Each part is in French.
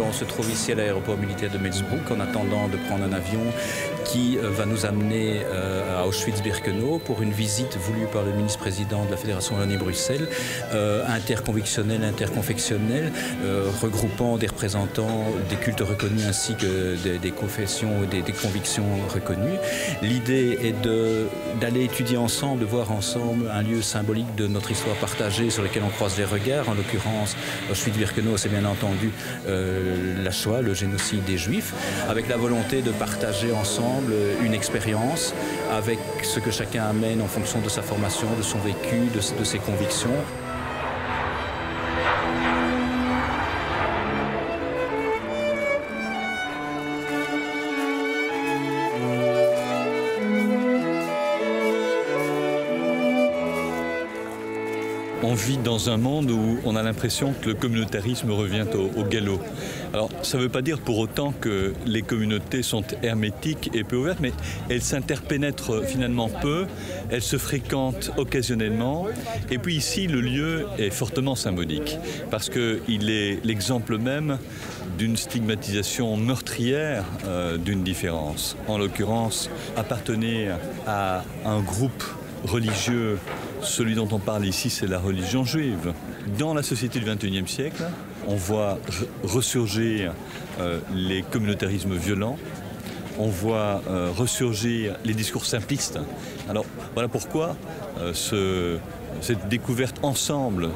On se trouve ici à l'aéroport militaire de Metzbruck en attendant de prendre un avion qui va nous amener à Auschwitz-Birkenau pour une visite voulue par le ministre-président de la Fédération Wallonie-Bruxelles, interconvictionnelle, interconfectionnelle, regroupant des représentants des cultes reconnus ainsi que des confessions et des convictions reconnues. L'idée est d'aller étudier ensemble, de voir ensemble un lieu symbolique de notre histoire partagée sur lequel on croise les regards. En l'occurrence, Auschwitz-Birkenau, c'est bien entendu la Shoah, le génocide des Juifs, avec la volonté de partager ensemble une expérience avec ce que chacun amène en fonction de sa formation, de son vécu, de ses convictions. On vit dans un monde où on a l'impression que le communautarisme revient au galop. Alors, ça ne veut pas dire pour autant que les communautés sont hermétiques et peu ouvertes, mais elles s'interpénètrent finalement peu, elles se fréquentent occasionnellement. Et puis ici, le lieu est fortement symbolique, parce qu'il est l'exemple même d'une stigmatisation meurtrière d'une différence. En l'occurrence, appartenir à un groupe religieux. Celui dont on parle ici, c'est la religion juive. Dans la société du XXIe siècle, on voit ressurgir les communautarismes violents, on voit ressurgir les discours simplistes. Alors voilà pourquoi cette découverte ensemble,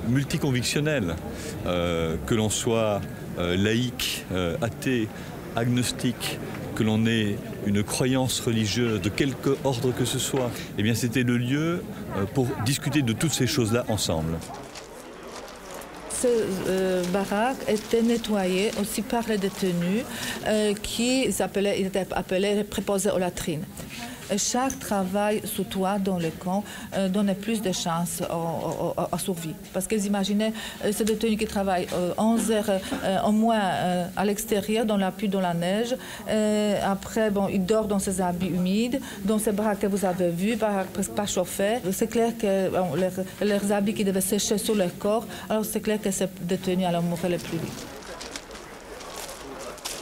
multiconvictionnelle, que l'on soit laïque, athée, agnostique, que l'on ait une croyance religieuse de quelque ordre que ce soit, eh bien c'était le lieu pour discuter de toutes ces choses-là ensemble. Ce baraque était nettoyé aussi par les détenus qui étaient appelés préposés aux latrines. Chaque travail sous toit dans le camp donnait plus de chances à survie. Parce qu'ils imaginaient ces détenus qui travaillent 11 heures au moins à l'extérieur, dans la pluie, dans la neige. Après, ils dorment dans ces habits humides, dans ces baraques que vous avez vus, presque pas chauffés. C'est clair que leurs habits qui devaient sécher sur leur corps, alors c'est clair que ces détenus allaient mourir le plus vite.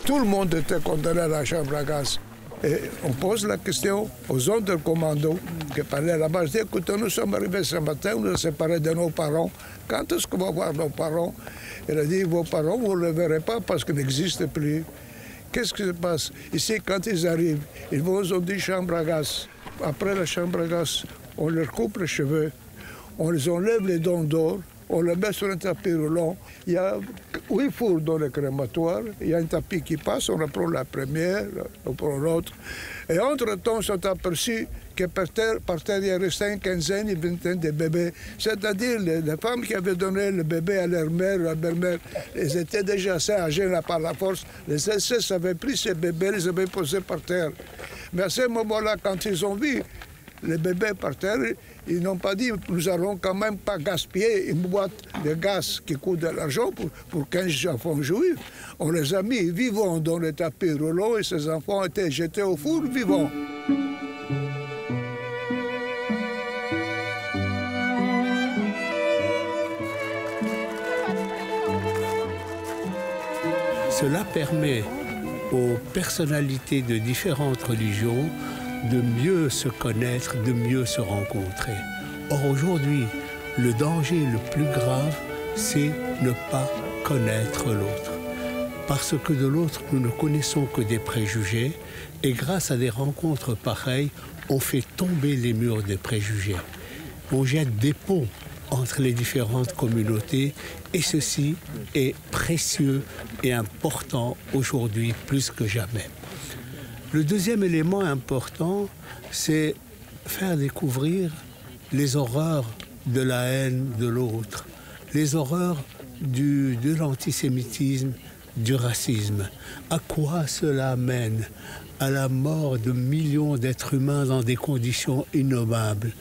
Tout le monde était condamné à la chambre à gaz. Et on pose la question aux hommes de commando qui parlaient là-bas. Je dis, écoutez, nous sommes arrivés ce matin, nous sommes séparés de nos parents. Quand est-ce qu'on va voir nos parents? Il a dit, vos parents, vous ne les verrez pas parce qu'ils n'existent plus. Qu'est-ce qui se passe? Ici, quand ils arrivent, ils vont aux autres chambres à gaz. Après la chambre à gaz, on leur coupe les cheveux, on les enlève les dents d'or, on les met sur un tapis roulant. Il y a 8 fours dans le crématoire. Il y a un tapis qui passe, on reprend la première, on prend l'autre. Et entre-temps, on s'est aperçu que par terre, il y a resté une quinzaine, une vingtaine de bébés. C'est-à-dire les femmes qui avaient donné le bébé à leur mère, à leur belle-mère, elles étaient déjà assez âgées là, par la force. Les SS avaient pris ces bébés, les avaient posés par terre. Mais à ce moment-là, quand ils ont vu les bébés par terre, ils n'ont pas dit nous allons quand même pas gaspiller une boîte de gaz qui coûte de l'argent pour 15 enfants juifs. On les a mis vivants dans le tapis roulant et ces enfants étaient jetés au four vivants. Cela permet aux personnalités de différentes religions de mieux se connaître, de mieux se rencontrer. Or aujourd'hui, le danger le plus grave, c'est ne pas connaître l'autre. Parce que de l'autre, nous ne connaissons que des préjugés, et grâce à des rencontres pareilles, on fait tomber les murs des préjugés. On jette des ponts entre les différentes communautés, et ceci est précieux et important aujourd'hui plus que jamais. Le deuxième élément important, c'est faire découvrir les horreurs de la haine de l'autre, les horreurs de l'antisémitisme, du racisme. À quoi cela mène? À la mort de millions d'êtres humains dans des conditions innommables.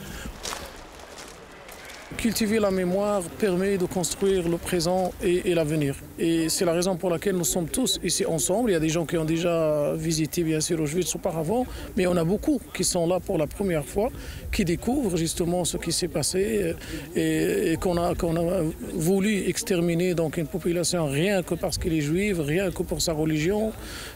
Cultiver la mémoire permet de construire le présent et l'avenir. Et c'est la raison pour laquelle nous sommes tous ici ensemble. Il y a des gens qui ont déjà visité bien sûr Auschwitz auparavant, mais on a beaucoup qui sont là pour la première fois, qui découvrent justement ce qui s'est passé et qu'on a voulu exterminer donc une population rien que parce qu'elle est juive, rien que pour sa religion.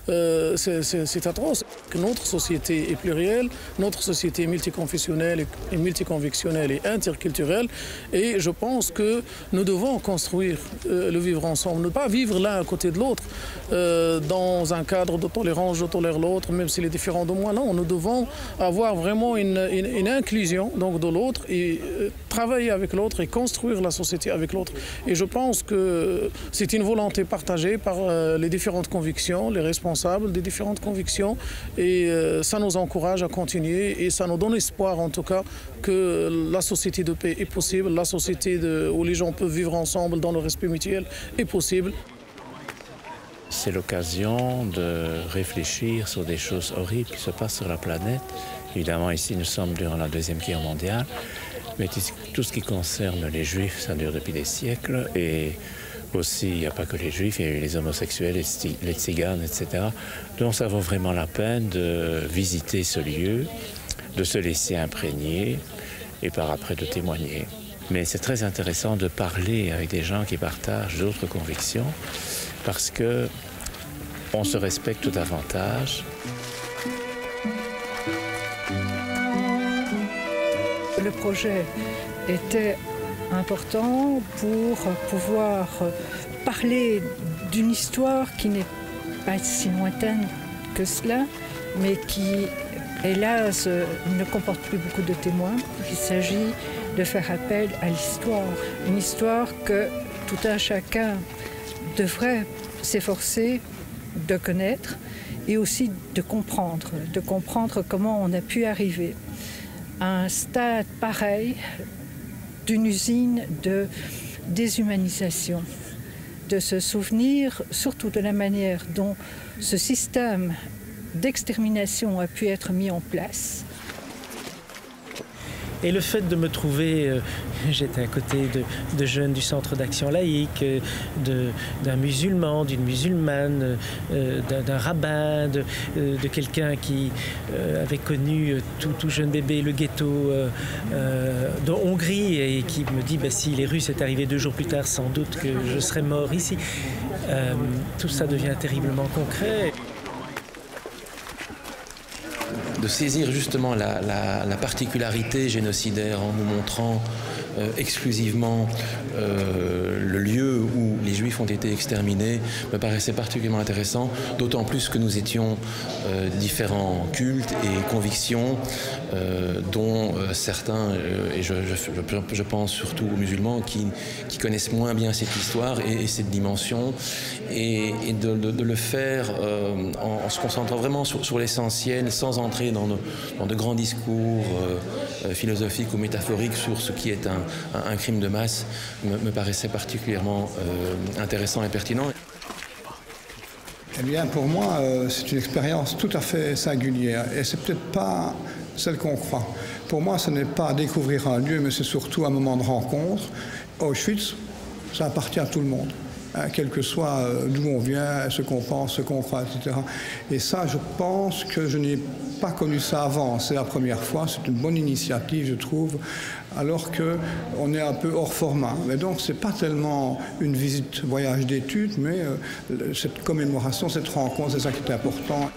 C'est atroce. Notre société est plurielle, notre société est multiconfessionnelle et multiconvictionnelle et interculturelle. Et je pense que nous devons construire le vivre ensemble, ne pas vivre l'un à côté de l'autre dans un cadre de tolérance, je tolère l'autre, même s'il est différent de moi. Non, nous devons avoir vraiment une inclusion donc, de l'autre et travailler avec l'autre et construire la société avec l'autre. Et je pense que c'est une volonté partagée par les différentes convictions, les responsables des différentes convictions. Et ça nous encourage à continuer et ça nous donne espoir en tout cas que la société de paix est possible, la société où les gens peuvent vivre ensemble dans le respect mutuel est possible. C'est l'occasion de réfléchir sur des choses horribles qui se passent sur la planète. Évidemment, ici, nous sommes durant la Deuxième Guerre mondiale, mais tout ce qui concerne les Juifs, ça dure depuis des siècles. Et aussi, il n'y a pas que les Juifs, il y a eu les homosexuels, les tziganes, etc. Donc, ça vaut vraiment la peine de visiter ce lieu, de se laisser imprégner et par après de témoigner. Mais c'est très intéressant de parler avec des gens qui partagent d'autres convictions parce qu'on se respecte davantage. Le projet était important pour pouvoir parler d'une histoire qui n'est pas si lointaine que cela, mais qui, hélas, ne comporte plus beaucoup de témoins. Il s'agit de faire appel à l'histoire, une histoire que tout un chacun devrait s'efforcer de connaître et aussi de comprendre comment on a pu arriver à un stade pareil d'une usine de déshumanisation, de se souvenir surtout de la manière dont ce système d'extermination a pu être mis en place. Et le fait de me trouver, j'étais à côté de jeunes du Centre d'Action Laïque, d'un musulman, d'une musulmane, d'un rabbin, de quelqu'un qui avait connu tout jeune bébé le ghetto de Hongrie et qui me dit si les Russes étaient arrivés 2 jours plus tard, sans doute que je serais mort ici. Tout ça devient terriblement concret. De saisir justement la particularité génocidaire en nous montrant exclusivement le lieu où les Juifs ont été exterminés me paraissait particulièrement intéressant, d'autant plus que nous étions différents cultes et convictions dont certains, et je pense surtout aux musulmans, qui connaissent moins bien cette histoire et cette dimension, et de le faire en se concentrant vraiment sur l'essentiel, sans entrer dans de grands discours philosophiques ou métaphoriques sur ce qui est un crime de masse, me paraissait particulièrement intéressant et pertinent. Eh bien, pour moi, c'est une expérience tout à fait singulière et c'est peut-être pas celle qu'on croit. Pour moi, ce n'est pas découvrir un lieu, mais c'est surtout un moment de rencontre. Auschwitz, ça appartient à tout le monde, hein, quel que soit d'où on vient, ce qu'on pense, ce qu'on croit, etc. Et ça, je pense que je n'ai pas connu ça avant. C'est la première fois, c'est une bonne initiative, je trouve, alors qu'on est un peu hors format. Mais donc, ce n'est pas tellement une visite, voyage d'études, mais cette commémoration, cette rencontre, c'est ça qui est important.